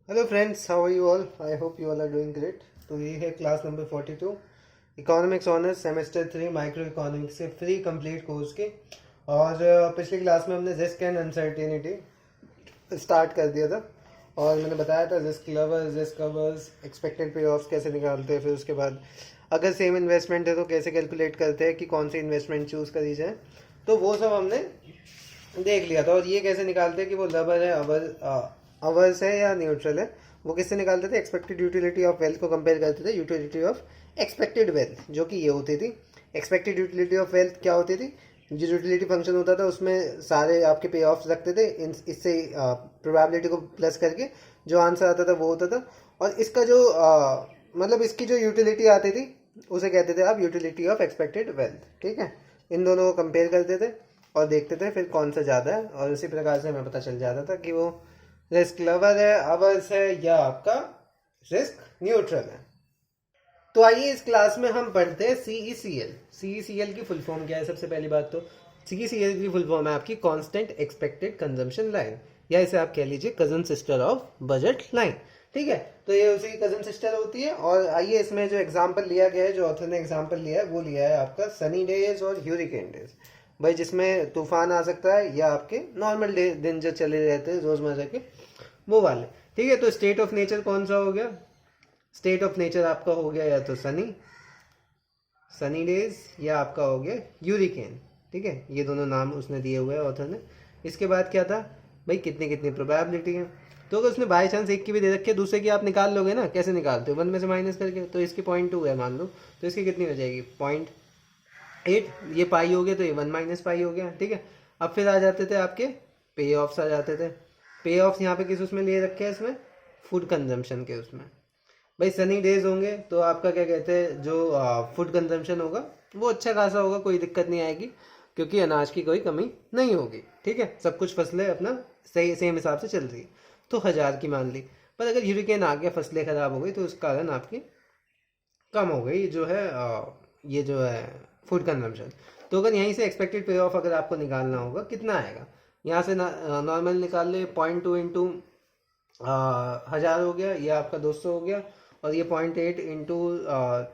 Hello friends, how are you all? I hope you all are doing great. तो ये है class number 42 economics honours semester 3 micro economics से free complete course के। और पिछली class में हमने रिस्क एंड अनसर्टेनिटी स्टार्ट कर दिया था और मैंने बताया था risk lovers, risk covers, expected पे ऑफ्स कैसे निकालते हैं। फिर उसके बाद अगर सेम इन्वेस्टमेंट है तो कैसे कैलकुलेट करते हैं कि कौन सी इन्वेस्टमेंट चूज़ करी जाए। तो वो सब हमने देख लिया था। और ये कैसे निकालते हैं कि वो लवर है, अवर्स है या न्यूट्रल है। वो किससे निकालते थे? एक्सपेक्टेड यूटिलिटी ऑफ वेल्थ को कंपेयर करते थे यूटिलिटी ऑफ एक्सपेक्टेड वेल्थ, जो कि ये होती थी। एक्सपेक्टेड यूटिलिटी ऑफ वेल्थ क्या होती थी? जो यूटिलिटी फंक्शन होता था उसमें सारे आपके पे ऑफ्स रखते थे, इससे प्रोबेबिलिटी को प्लस करके जो आंसर आता था वो होता था। और इसका जो मतलब इसकी जो यूटिलिटी आती थी उसे कहते थे आप यूटिलिटी ऑफ एक्सपेक्टेड वेल्थ। ठीक है, इन दोनों को कंपेयर करते थे और देखते थे फिर कौन सा ज़्यादा है, और इसी प्रकार से हमें पता चल जाता था कि वो रिस्क लवर है, अवर्स है, या आपका रिस्क न्यूट्रल है। तो आइए इस क्लास में हम पढ़ते हैं सीईसीएल। सीईसीएल की फुल फॉर्म क्या है? सबसे पहली बात तो सीईसीएल की फुल फॉर्म है आपकी कांस्टेंट एक्सपेक्टेड कंजम्पशन लाइन, या इसे आप कह लीजिए cousin sister of budget line. ठीक है, तो ये उसी कजन सिस्टर होती है। और आइए इसमें जो एग्जाम्पल लिया गया है, जो ऑथर ने एग्जाम्पल लिया है, वो लिया है आपका सनी डेज और ह्यूरिकेन डेज। भाई जिसमें तूफान आ सकता है या आपके नॉर्मल दिन जो चले रहते हैं रोजमर्रा के, वो वाले। ठीक है, तो स्टेट ऑफ नेचर कौन सा हो गया? स्टेट ऑफ नेचर आपका हो गया या तो सनी डेज, या आपका हो गया यूरिकेन। ठीक है, ये दोनों नाम उसने दिए हुए हैं ऑथर ने। इसके बाद क्या था भाई? कितनी कितनी प्रोबेबिलिटी है। तो अगर उसने बाई चांस एक की भी दे रखी है, दूसरे की आप निकाल लोगे ना। कैसे निकालते हो? 1 में से माइनस करके। तो इसकी 0.2 है मान लो, तो इसकी कितनी हो जाएगी? 0.8। ये पाई हो गया तो ये 1 माइनस पाई हो गया। ठीक है, अब फिर आ जाते थे आपके पे ऑफ्स आ जाते थे। पे ऑफ्स यहाँ पे किस उसमें ले रखे हैं? इसमें फूड कंजम्पशन के उसमें। भाई सनी डेज होंगे तो आपका क्या कहते हैं, जो फूड कंजम्पशन होगा वो अच्छा खासा होगा, कोई दिक्कत नहीं आएगी, क्योंकि अनाज की कोई कमी नहीं होगी। ठीक है, सब कुछ फसलें अपना सही सेम हिसाब से चल रही है, तो 1000 की मान ली। पर अगर ह्यूरिकेन आ गया, फसलें खराब हो गई, तो उस कारण आपकी कम हो गई जो है ये जो है फूड कंजम्पशन। तो अगर यहीं से एक्सपेक्टेड पे ऑफ अगर आपको निकालना होगा, कितना आएगा? यहाँ से नॉर्मल निकाल ले। 0.2 इंटू 1000 हो गया, ये आपका 200 हो गया। और ये 0.8 इंटू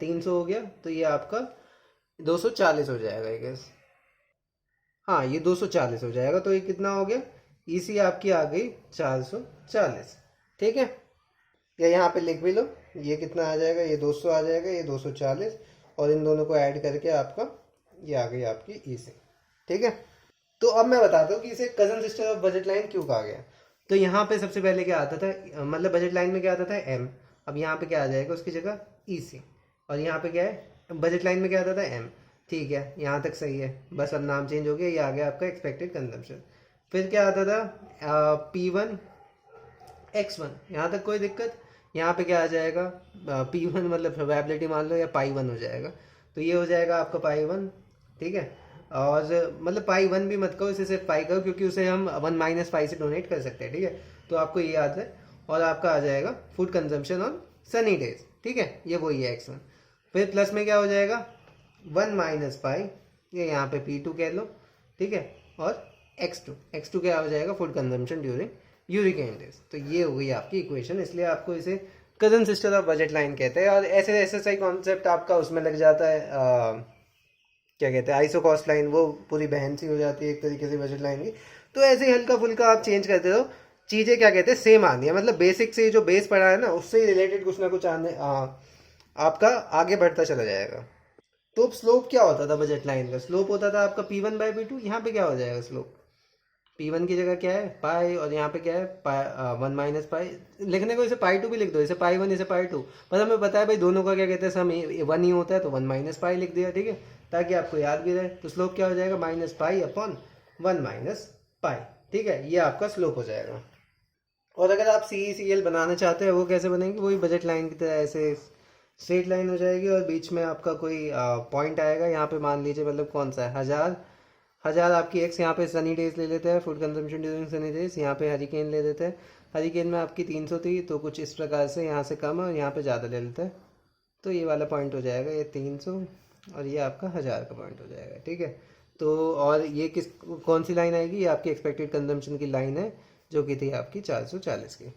300 हो गया, तो ये आपका 240 हो जाएगा आई गेस। हाँ, ये 240 हो जाएगा। तो ये कितना हो गया? इसी आपकी आ गई 440। ठीक है, या यहाँ पे लिख भी लो, ये कितना आ जाएगा? ये 200 आ जाएगा, ये 240, और इन दोनों को ऐड करके आपका ये आ गई आपकी ई से। ठीक है, तो अब मैं बताता हूँ कि इसे cousin sister of budget line क्यों कहा गया। तो यहाँ पे सबसे पहले क्या आता था, मतलब बजट लाइन में क्या आता था? एम। अब यहाँ पे क्या आ जाएगा उसकी जगह? ई सी। और यहाँ पे क्या है? बजट लाइन में क्या आता था? एम। ठीक है, यहाँ तक सही है। बस अब नाम चेंज हो गया, ये आ गया आपका एक्सपेक्टेड कंजम्पशन। फिर क्या आता था? P1 X1। यहाँ तक कोई दिक्कत? यहाँ पे क्या आ जाएगा? P1 मतलब प्रोबेबिलिटी मान लो, या पाई 1 हो जाएगा। तो ये हो जाएगा आपका पाई 1। ठीक है, और मतलब पाई 1 भी मत कहो, इसे सिर्फ पाई कहो, क्योंकि उसे हम 1 माइनस पाई से डोनेट कर सकते हैं। ठीक है, तो आपको ये याद है। और आपका आ जाएगा food consumption on Sunny days. ठीक है, ये वही है X1। फिर प्लस में क्या हो जाएगा? 1 माइनस पाई, ये यहाँ पे P2 कह लो। ठीक है, और एक्स टू क्या हो जाएगा? Food consumption during hurricane days. तो ये हो गई आपकी इक्वेशन, इसलिए आपको इसे cousin sister of budget line कहते हैं। और ऐसे ऐसे सही कॉन्सेप्ट आपका उसमें लग जाता है, क्या कहते हैं, आइसो कॉस्ट लाइन, वो पूरी बहन सी हो जाती है एक तरीके से बजट लाइन की। तो ऐसे ही हल्का फुल्का आप चेंज करते रहो, चीज़ें क्या कहते हैं सेम आनी है। मतलब बेसिक से जो बेस पढ़ा है ना, उससे रिलेटेड कुछ ना कुछ आने आपका आगे बढ़ता चला जाएगा। तो स्लोप क्या होता था बजट लाइन का? स्लोप होता था आपका P1/P2। यहाँ पे क्या हो जाएगा स्लोप? P1 की जगह क्या है? पाई, और यहाँ पे क्या है? 1 माइनस पाई। लिखने को इसे पाई 2 भी लिख दो, इसे पाई 1, इसे पाई 2। पर हमें पता है भाई दोनों का क्या कहते हैं, सम 1 ही होता है, तो 1 माइनस पाई लिख दिया। ठीक है, ताकि आपको याद भी रहे। तो स्लोप क्या हो जाएगा? Minus pi upon 1 minus pi. ठीक है, ये आपका स्लोप हो जाएगा। और अगर आप CECL बनाना चाहते हैं, वो कैसे बनेंगे? वही बजट लाइन की तरह ऐसे स्ट्रेट लाइन हो जाएगी, और बीच में आपका कोई पॉइंट आएगा। यहाँ पे मान लीजिए मतलब कौन सा है? 1000 आपकी एक्स। यहाँ पे सनी डेज ले लेते हैं, food consumption during Sunny days. यहाँ पे हरिकेन ले लेते हैं, हरिकेन में आपकी 300 थी, तो कुछ इस प्रकार से यहाँ से कम और यहाँ पे ज़्यादा ले लेते हैं। तो ये वाला पॉइंट हो जाएगा, ये 300, और ये आपका 1000 का पॉइंट हो जाएगा। ठीक है, तो और ये कौन सी लाइन आएगी? ये आपकी एक्सपेक्टेड कंजम्पशन की लाइन है, जो कि थी आपकी 440 की।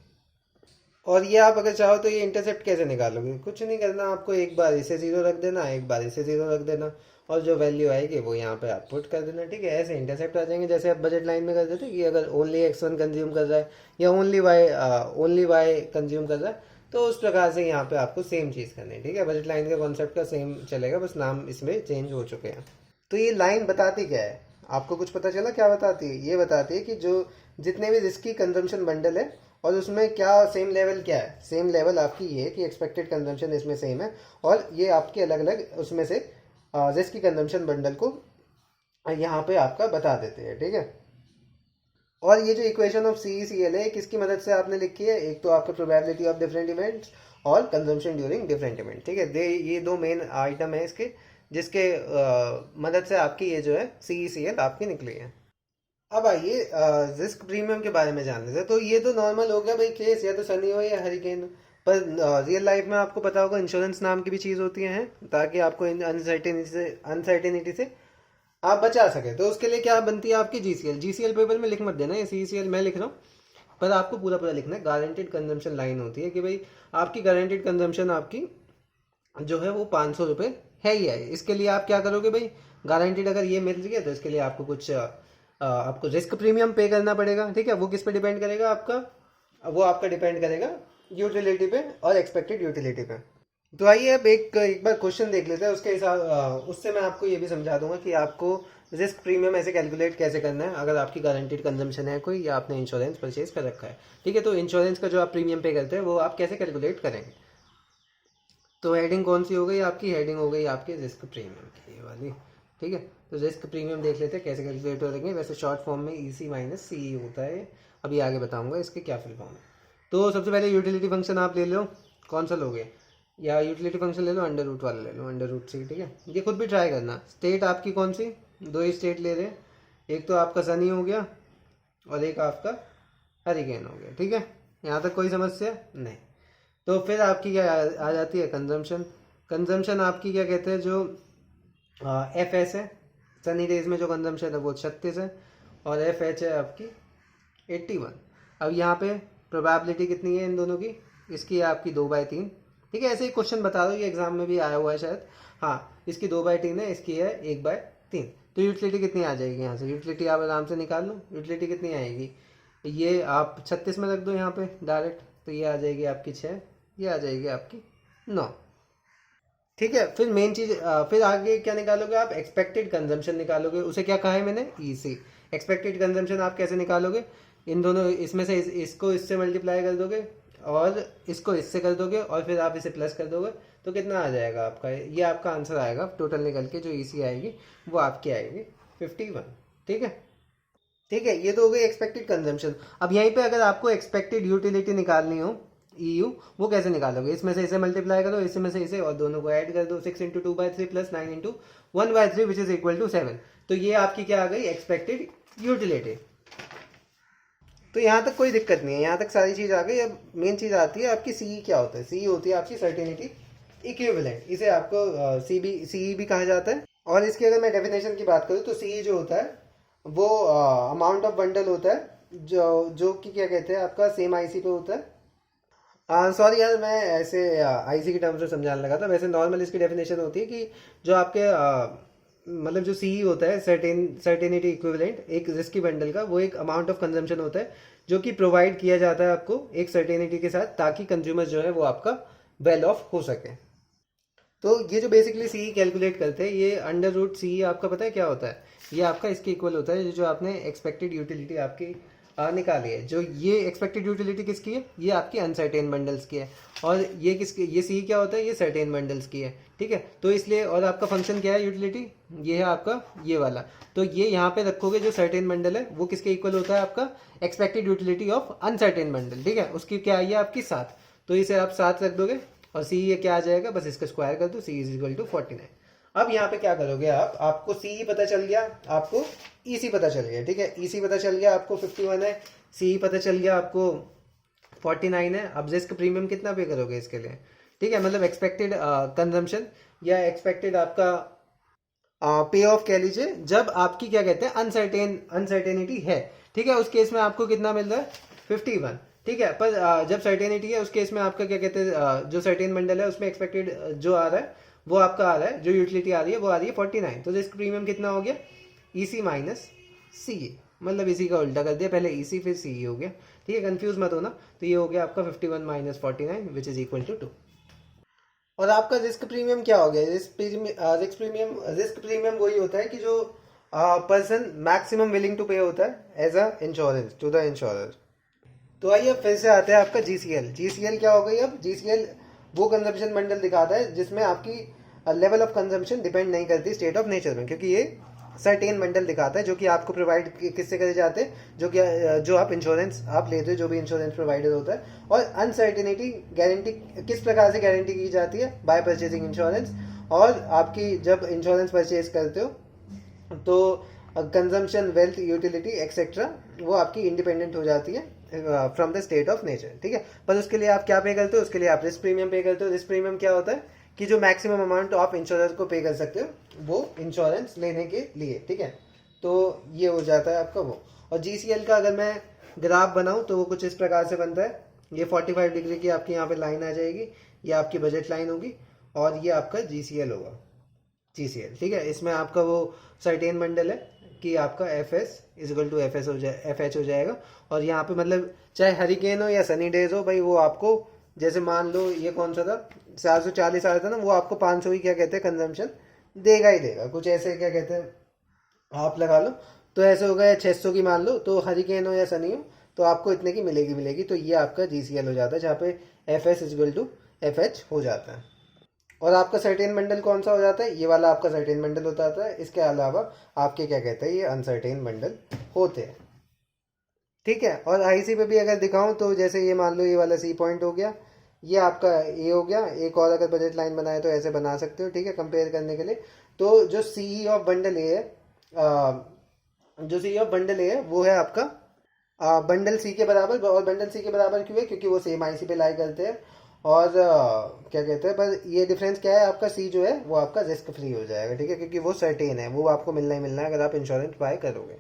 और ये आप अगर चाहो तो ये इंटरसेप्ट कैसे निकालोगे, कुछ नहीं करना आपको, एक बार इसे जीरो रख देना, एक बार इसे जीरो रख देना, और जो वैल्यू आएगी वो यहाँ पे आप पुट कर देना। ठीक है, ऐसे इंटरसेप्ट आ जाएंगे जैसे आप बजट लाइन में कर देते कि अगर ओनली x1 कंज्यूम कर रहा है या ओनली y कंज्यूम कर रहा है, तो उस प्रकार से यहाँ पे आपको सेम चीज़ करनी है। ठीक है, बजट लाइन का कॉन्सेप्ट का सेम चलेगा, बस नाम इसमें चेंज हो चुके हैं। तो ये लाइन बताती क्या है, आपको कुछ पता चला क्या बताती है? ये बताती है कि जो जितने भी रिस्की कंजम्पशन बंडल है और उसमें क्या सेम लेवल क्या है, सेम लेवल आपकी ये है कि एक्सपेक्टेड कंजम्पशन इसमें सेम है, और ये आपके अलग अलग उसमें से रिस्की कंजम्पशन बंडल को यहाँ पे आपका बता देते हैं। ठीक है, और ये जो इक्वेशन ऑफ CECL है किसकी मदद से आपने लिखी है, एक तो आपका प्रोबेबिलिटी ऑफ डिफरेंट इवेंट्स और कंजम्पशन ड्यूरिंग डिफरेंट इवेंट। ठीक है, ये दो मेन आइटम है इसके, जिसके मदद से आपकी ये जो है CECL आपकी निकली है। अब आइए रिस्क प्रीमियम के बारे में जान लेते हैं। तो ये तो नॉर्मल हो गया भाई केस, या तो सनी हो या हरिकेन हो, पर रियल लाइफ में आपको पता होगा इंश्योरेंस नाम की भी चीज़ होती है, ताकि आपको अनसर्टेनिटी से आप बचा सके। तो उसके लिए क्या बनती है आपकी GCL पेपर में लिख मत देना, ये CECL मैं लिख रहा हूँ, पर आपको पूरा पूरा लिखना है। गारंटेड कंजम्पशन लाइन होती है कि भाई आपकी गारंटेड कंजम्पशन आपकी जो है वो 500 रुपये है ही है। इसके लिए आप क्या करोगे भाई, गारंटीड अगर ये मिल रही है तो इसके लिए आपको कुछ आपको रिस्क प्रीमियम पे करना पड़ेगा। ठीक है, वो किस पे डिपेंड करेगा आपका, वो आपका डिपेंड करेगा यूटिलिटी पे और एक्सपेक्टेड यूटिलिटी पे। तो आइए अब एक बार क्वेश्चन देख लेते हैं, उसके हिसाब उससे मैं आपको ये भी समझा दूंगा कि आपको रिस्क प्रीमियम ऐसे कैलकुलेट कैसे करना है अगर आपकी गारंटीड कंजम्पशन है कोई, या आपने इंश्योरेंस परचेज कर रखा है। ठीक है, तो इंश्योरेंस का जो आप प्रीमियम पे करते हैं वो आप कैसे कैलकुलेट करेंगे। तो हेडिंग कौन सी हो गई आपकी, हेडिंग हो गई आपकी रिस्क प्रीमियम की ये वाली। ठीक है, तो रिस्क प्रीमियम देख लेते हैं कैसे कैलकुलेट हो रहेंगे। वैसे शॉर्ट फॉर्म में EC माइनस CE होता है, अभी आगे बताऊंगा इसके क्या फुल फॉर्म है। तो सबसे पहले यूटिलिटी फंक्शन आप ले लो, कौन सा लोगे, या यूटिलिटी फंक्शन ले लो, अंडर रूट वाला ले लो, अंडर रूट C। ठीक है, ये खुद भी ट्राई करना। स्टेट आपकी कौन सी, दो ही स्टेट ले रहे हैं, एक तो आपका सनी हो गया और एक आपका हरिकेन हो गया। ठीक है, यहाँ तक कोई समस्या नहीं। तो फिर आपकी क्या आ जाती है, कंजम्पशन। कंजम्पशन आपकी क्या कहते हैं, जो FS है, सनी डेज में जो कंजम्पशन है वो 36 है, और FH है आपकी 81। अब यहाँ पे प्रोबेबिलिटी कितनी है इन दोनों की, इसकी है आपकी 2/3। ठीक है, ऐसे ही क्वेश्चन बता दो, ये एग्जाम में भी आया हुआ है शायद, हाँ इसकी 2/3 है, इसकी है 1/3। तो यूटिलिटी कितनी आ जाएगी यहाँ से, यूटिलिटी आप आराम से निकाल लो, यूटिलिटी कितनी आएगी, ये आप 36 में रख दो यहाँ पे डायरेक्ट, तो ये आ जाएगी आपकी 6, ये आ जाएगी आपकी 9। ठीक है, फिर मेन चीज फिर आगे क्या निकालोगे आप, एक्सपेक्टेड कंजम्पशन निकालोगे। उसे क्या कहा है मैंने, EC। एक्सपेक्टेड कंजम्पशन आप कैसे निकालोगे, इन दोनों इसमें से इसको इससे मल्टीप्लाई कर दोगे और इसको इससे कर दोगे और फिर आप इसे प्लस कर दोगे, तो कितना आ जाएगा आपका, ये आपका आंसर आएगा टोटल निकल के, जो EC आएगी वो आपकी आएगी 51। ठीक है, ठीक है, ये तो हो गई एक्सपेक्टेड कंजम्पशन। अब यहीं पे अगर आपको एक्सपेक्टेड यूटिलिटी निकालनी हो, EU, वो कैसे निकालोगे, इसमें से इसे मल्टीप्लाई करो, इसमें से इसे, और दोनों को ऐड कर दो, 6 into 2/3 plus 9 into 1/3 which is equal to 7। तो ये आपकी क्या आ गई, एक्सपेक्टेड यूटिलिटी। तो यहाँ तक कोई दिक्कत नहीं है, यहाँ तक सारी चीज आ गई। अब मेन चीज आती है आपकी CE क्या होता है। CE होती है आपकी सर्टेनिटी इक्विवेलेंट, इसे आपको CE भी कहा जाता है। और इसकी अगर मैं डेफिनेशन की बात करूँ तो CE जो होता है वो अमाउंट ऑफ बंडल होता है जो कि क्या कहते हैं आपका सेम IC पे होता है। सॉरी यार, मैं ऐसे IC की टर्म्स में समझाने लगा था। वैसे नॉर्मल इसकी डेफिनेशन होती है कि जो आपके मतलब जो CE होता है सर्टेनिटी इक्विवेलेंट, एक रिस्की बंडल का, वो एक अमाउंट ऑफ कंजम्पशन होता है जो कि प्रोवाइड किया जाता है आपको एक सर्टेनिटी के साथ, ताकि कंज्यूमर जो है वो आपका वेल ऑफ हो सके। तो ये जो बेसिकली CE कैलकुलेट करते हैं, ये अंडर रूट CE आपका पता है क्या होता है, ये आपका इसके इक्वल होता है जो आपने एक्सपेक्टेड यूटिलिटी आपकी निकाली है। जो ये एक्सपेक्टेड यूटिलिटी किसकी है, ये आपकी अनसर्टेन बंडल्स की है, और ये किसकी, ये CE क्या होता है, ये सर्टेन बंडल्स की है। ठीक है, तो इसलिए, और आपका फंक्शन क्या है यूटिलिटी, ये है आपका ये वाला। तो ये यहाँ पे रखोगे, जो सर्टेन बंडल है वो किसके इक्वल होता है, आपका expected utility of uncertain bundle. ठीक है, उसकी क्या आई है आपकी 7, तो इसे आप 7 रख दोगे, और CE ये क्या आ जाएगा, बस इसका स्क्वायर कर दो, CE इज इक्वल टू 49। अब यहाँ पे क्या करोगे आप, आपको CE पता चल गया, आपको EC पता चल गया। ठीक है, EC पता चल गया आपको 51 है, CE पता चल गया आपको 49 है। अब रिस्क प्रीमियम कितना पे करोगे इसके लिए, ठीक है, मतलब एक्सपेक्टेड कंजम्पशन या एक्सपेक्टेड आपका पे ऑफ कह लीजिए, जब आपकी क्या कहते हैं अनसर्टेनिटी है। ठीक है, उस केस में आपको कितना मिल रहा है, 51। ठीक है। पर जब सर्टेनिटी है उस केस में आपका क्या कहते हैं, जो सर्टेन बंडल है उसमें एक्सपेक्टेड जो आ रहा है वो आपका आ रहा है, जो यूटिलिटी आ रही है वो आ रही है 49। तो रिस्क प्रीमियम कितना हो गया, ईसी माइनस सी ए, मतलब इसी का उल्टा कर दिया, पहले ईसी फिर सी हो गया। ठीक है, कंफ्यूज मत होना। तो ये हो गया आपका 51 minus 49 which is equal to 2। और आपका रिस्क प्रीमियम क्या हो गया, रिस्क प्रीमियम वही होता है कि जो person maximum willing to pay होता है as a insurance to the insurer. तो आइए अब फिर से आते हैं आपका जीसीएल। जीसीएल क्या हो गई, अब जीसीएल वो कंजम्पशन बंडल दिखाता है जिसमें आपकी लेवल ऑफ कंजम्पशन डिपेंड नहीं करती स्टेट ऑफ नेचर में, क्योंकि ये सर्टेन बंडल दिखाता है जो कि आपको प्रोवाइड किससे करे जाते हैं, जो कि जो आप इंश्योरेंस आप लेते हो, जो भी इंश्योरेंस प्रोवाइडर होता है। और अनसर्टेनिटी गारंटी किस प्रकार से गारंटी की जाती है, बाय परचेजिंग इंश्योरेंस। और आपकी जब इंश्योरेंस परचेज करते हो तो कंजम्पशन, वेल्थ, यूटिलिटी एक्सेट्रा वो आपकी इंडिपेंडेंट हो जाती है from the state of nature. ठीक है, पर उसके लिए आप क्या पे करते हो, उसके लिए आप रिस्क प्रीमियम पे करते हो। रिस्क प्रीमियम क्या होता है कि जो मैक्सिमम अमाउंट आप इंश्योरेंस को पे कर सकते हो वो इंश्योरेंस लेने के लिए। ठीक है, तो ये हो जाता है आपका वो। और जीसीएल का अगर मैं ग्राफ बनाऊं तो वो कुछ इस प्रकार से बनता है। ये 45 डिग्री की आपकी यहाँ पे लाइन आ जाएगी, ये आपकी बजट लाइन होगी और ये आपका जीसीएल होगा, जीसीएल। ठीक है, इसमें आपका वो सर्टेन बंडल है कि आपका F S equal to F S हो जाए, एफ एच हो जाएगा। और यहाँ पे मतलब चाहे हरिकेन हो या सनी डेज हो भाई, वो आपको जैसे मान लो ये कौन सा था 440 आ रहा था ना, वो आपको 500 ही क्या कहते हैं कंजम्पशन देगा ही देगा, कुछ ऐसे क्या कहते हैं आप लगा लो। तो ऐसे होगा या 600 की मान लो, तो हरिकेन हो या सनी हो तो आपको इतने की मिलेगी मिलेगी। तो ये आपका जीसीएल हो जाता है जहाँ पे F S equal to F H हो जाता है। और आपका सर्टेन बंडल कौन सा हो जाता है, ये वाला आपका सर्टेन बंडल होता है। इसके अलावा आपके क्या कहते हैं ये अनसर्टेन बंडल होते हैं। ठीक है, और आईसी पे भी अगर दिखाऊं तो जैसे ये मान लो ये वाला सी पॉइंट हो गया, ये आपका ए हो गया। एक और अगर बजट लाइन बनाए तो ऐसे बना सकते हो। ठीक है, कंपेयर करने के लिए। तो जो सी ऑफ बंडल ए है, जो सी ऑफ बंडल ए है वो है आपका बंडल सी के बराबर। और बंडल सी के बराबर क्यों है, क्योंकि वो सेम आईसी पे लाई करते हैं। और क्या कहते हैं, पर ये डिफरेंस क्या है, आपका सी जो है वो आपका रिस्क फ्री हो जाएगा। ठीक है, क्योंकि वो सर्टेन है, वो आपको मिलना ही मिलना है अगर आप इंश्योरेंस बाय करोगे।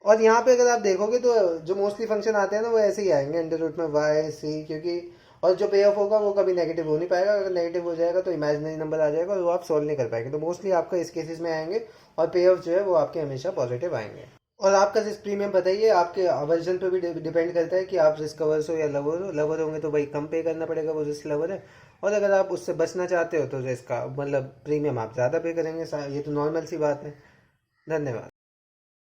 और यहाँ पे अगर आप देखोगे तो जो मोस्टली फंक्शन आते हैं ना वो ऐसे ही आएंगे अंडर रूट में वाई सी, क्योंकि और जो पे ऑफ होगा वो कभी नेगेटिव हो नहीं पाएगा। अगर नेगेटिव हो जाएगा तो इमेजिनरी नंबर आ जाएगा और वो आप सोल्व नहीं कर पाएंगे। तो मोस्टली आपका इस केसेस में आएंगे और पे ऑफ जो है वो आपके हमेशा पॉजिटिव आएंगे। और आपका रिस्क प्रीमियम बताइए, आपके वर्जन पे भी डिपेंड करता है कि आप रिस्क कवर्स हो या लवर हो। लवर होंगे तो भाई कम पे करना पड़ेगा, वो रिस्क लवर है। और अगर आप उससे बचना चाहते हो तो रिस्क का मतलब प्रीमियम आप ज़्यादा पे करेंगे। ये तो नॉर्मल सी बात है। धन्यवाद।